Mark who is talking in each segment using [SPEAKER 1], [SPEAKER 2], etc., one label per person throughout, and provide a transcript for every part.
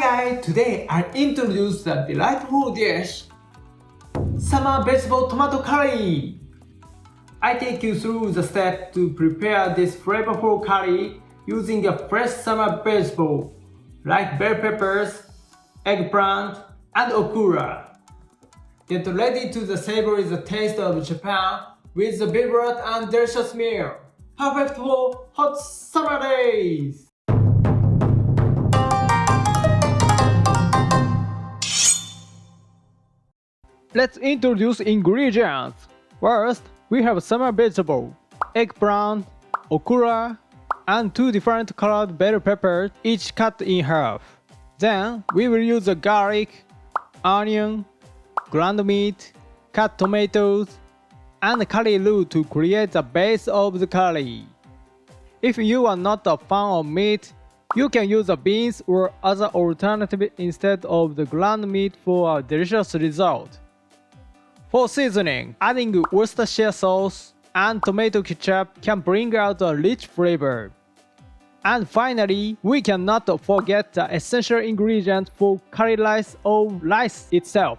[SPEAKER 1] guys, today I introduce the delightful dish, summer vegetable tomato curry. I take you through the steps to prepare this flavorful curry using a fresh summer vegetable like bell peppers, eggplant, and okura. Get ready to savor the taste of Japan with the vibrant and delicious meal, perfect for hot summer days. Let's introduce ingredients. First, we have summer vegetable, eggplant, okura, and 2 different colored bell peppers, each cut in half. Then, we will use the garlic, onion, ground meat, cut tomatoes, and curry roux to create the base of the curry. If you are not a fan of meat, you can use the beans or other alternative instead of the ground meat for a delicious result. For seasoning, adding Worcestershire sauce and tomato ketchup can bring out a rich flavor. And finally, we cannot forget the essential ingredient for curry rice or rice itself.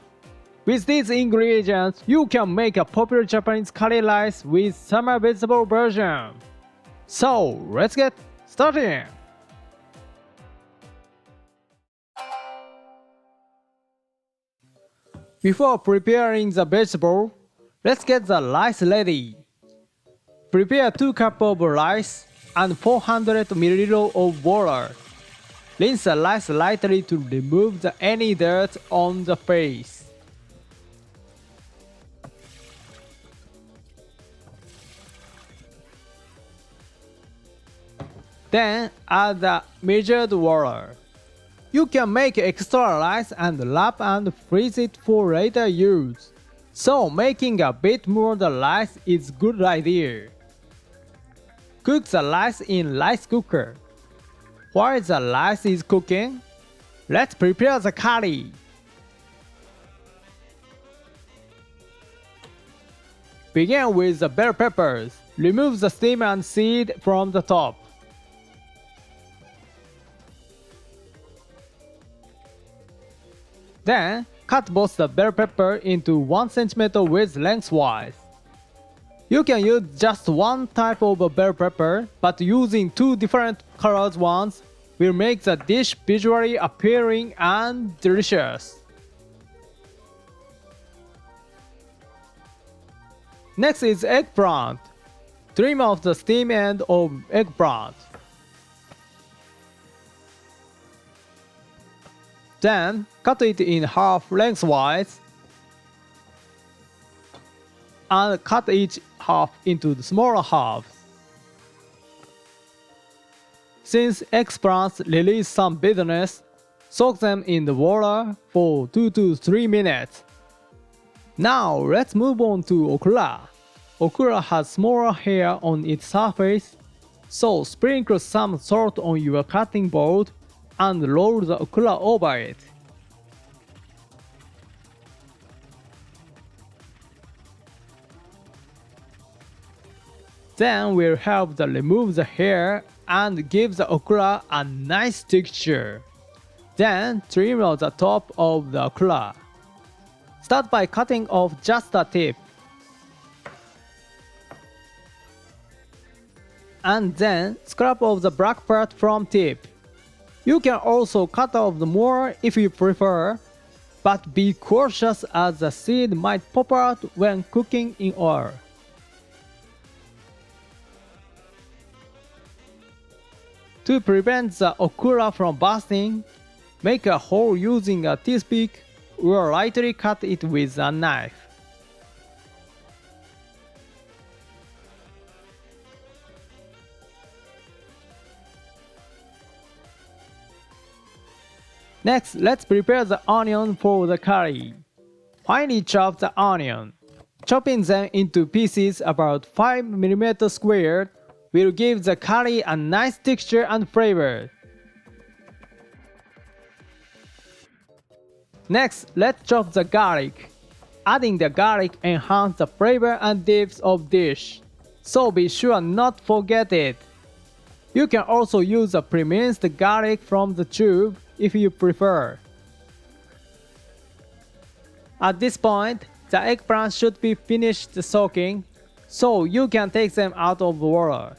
[SPEAKER 1] With these ingredients, you can make a popular Japanese curry rice with summer vegetable version. So, let's get started! Before preparing the vegetable, let's get the rice ready. Prepare 2 cups of rice and 400 ml of water. Rinse the rice lightly to remove any dirt on the face. Then add the measured water. You can make extra rice and wrap and freeze it for later use. So making a bit more the rice is good idea. Cook the rice in rice cooker. While the rice is cooking, let's prepare the curry. Begin with the bell peppers. Remove the stem and seed from the top. Then, cut both the bell pepper into 1 cm width lengthwise. You can use just one type of bell pepper, but using 2 different colored ones will make the dish visually appealing and delicious. Next is eggplant. Trim off the stem end of eggplant. Then, cut it in half lengthwise and cut each half into the smaller halves. Since eggplants release some bitterness, soak them in the water for 2 to 3 minutes. Now let's move on to okura. Okura has smaller hair on its surface, so sprinkle some salt on your cutting board and roll the okura over it. Then we'll help remove the hair and give the okura a nice texture. Then trim off the top of the okura. Start by cutting off just the tip. And then scrape off the black part from tip. You can also cut off more if you prefer, but be cautious as the seed might pop out when cooking in oil. To prevent the okura from bursting, make a hole using a toothpick or lightly cut it with a knife. Next, let's prepare the onion for the curry. Finely chop the onion. Chopping them into pieces about 5 mm squared will give the curry a nice texture and flavor. Next, let's chop the garlic. Adding the garlic enhances the flavor and depth of dish, so be sure not forget it. You can also use the pre-minced garlic from the tube if you prefer. At this point, the eggplant should be finished soaking, so you can take them out of the water.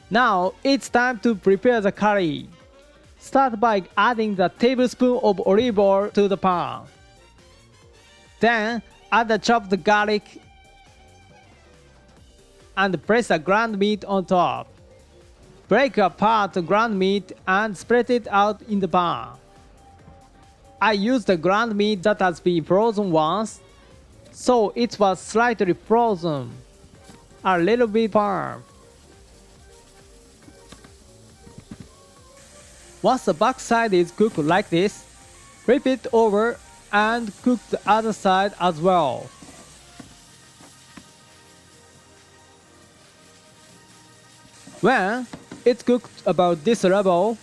[SPEAKER 1] Now it's time to prepare the curry. Start by adding the tablespoon of olive oil to the pan. Then add the chopped garlic and place the ground meat on top. Break apart the ground meat and spread it out in the pan. I used the ground meat that has been frozen once, so it was slightly frozen, a little bit firm. Once the backside is cooked like this, flip it over and cook the other side as well. When it's cooked about this level,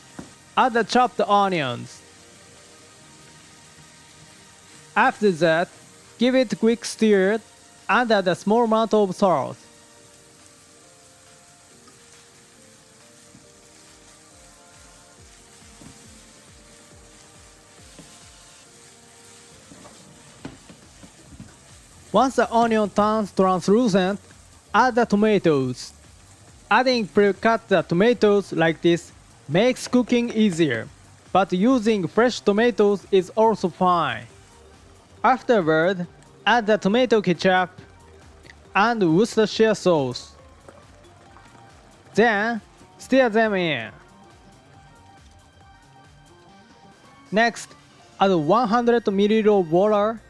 [SPEAKER 1] add the chopped onions. After that, give it a quick stir and add a small amount of salt. Once the onion turns translucent, add the tomatoes. Adding pre-cut tomatoes like this makes cooking easier, but using fresh tomatoes is also fine. Afterward, add the tomato ketchup and Worcestershire sauce. Then, stir them in. Next, add 100 ml of water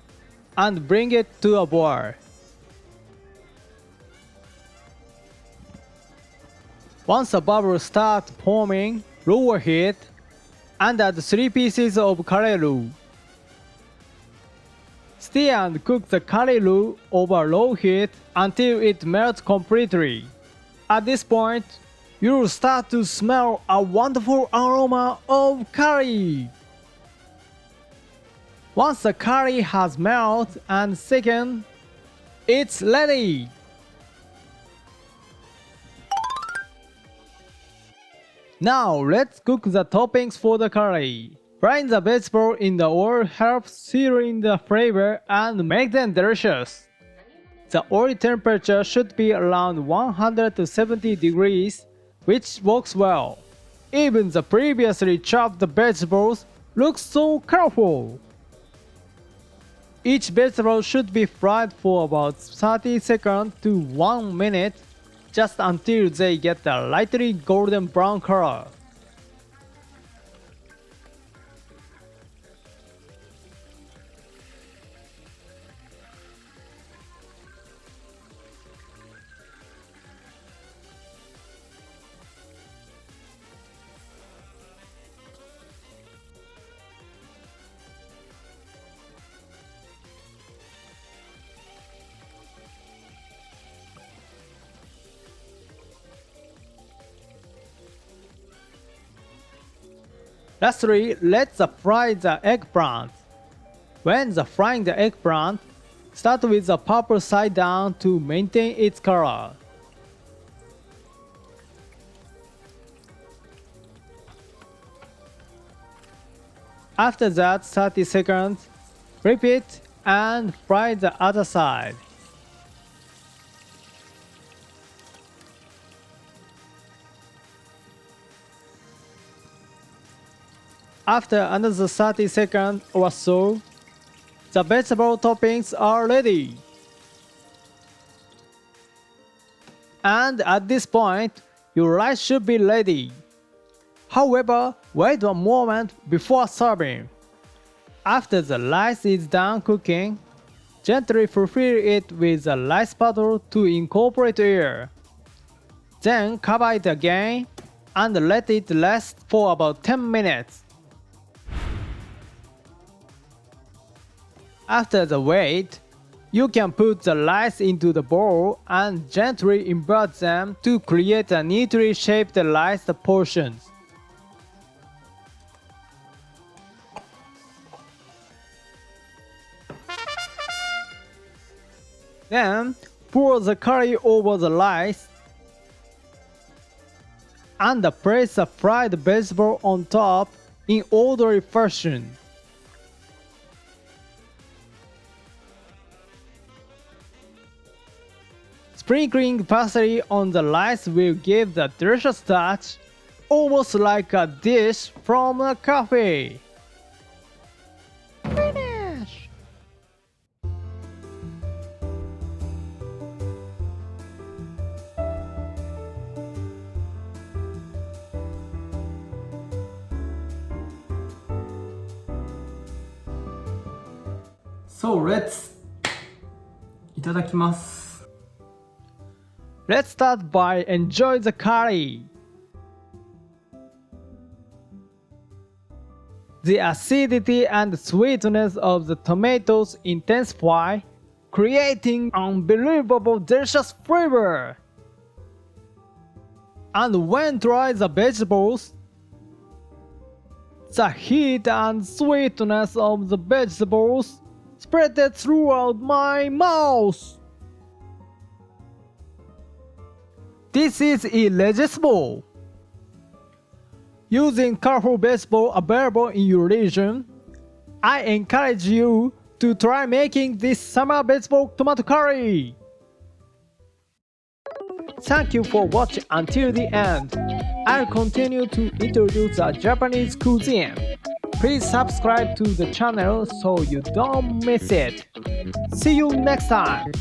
[SPEAKER 1] and bring it to a boil. Once the bubbles start forming, lower heat and add 3 pieces of curry roux. Stir and cook the curry roux over low heat until it melts completely. At this point, you'll start to smell a wonderful aroma of curry. Once the curry has melted and thickened, it's ready! Now let's cook the toppings for the curry. Frying the vegetable in the oil helps searing the flavor and make them delicious. The oil temperature should be around 170 degrees, which works well. Even the previously chopped vegetables look so colorful. Each vegetable should be fried for about 30 seconds to 1 minute, just until they get a lightly golden brown color. Lastly, let's fry the eggplant. When frying the eggplant, start with the purple side down to maintain its color. After that 30 seconds, flip it and fry the other side. After another 30 seconds or so, the vegetable toppings are ready. And at this point, your rice should be ready. However, wait a moment before serving. After the rice is done cooking, gently fulfill it with a rice paddle to incorporate air. Then cover it again and let it rest for about 10 minutes. After the wait, you can put the rice into the bowl and gently invert them to create a neatly shaped rice portions. Then, Pour the curry over the rice and place the fried vegetable on top in orderly fashion. Sprinkling parsley on the rice will give the delicious touch, almost like a dish from a cafe. Finish!
[SPEAKER 2] So let's いただきます。
[SPEAKER 1] Let's start by enjoy the curry. The acidity and sweetness of the tomatoes intensify, creating unbelievable delicious flavor. And when try the vegetables, the heat and sweetness of the vegetables spread throughout my mouth. This is irresistible. Using colorful vegetable available in your region, I encourage you to try making this summer vegetable tomato curry. Thank you for watching until the end. I'll continue to introduce the Japanese cuisine. Please subscribe to the channel so you don't miss it. See you next time.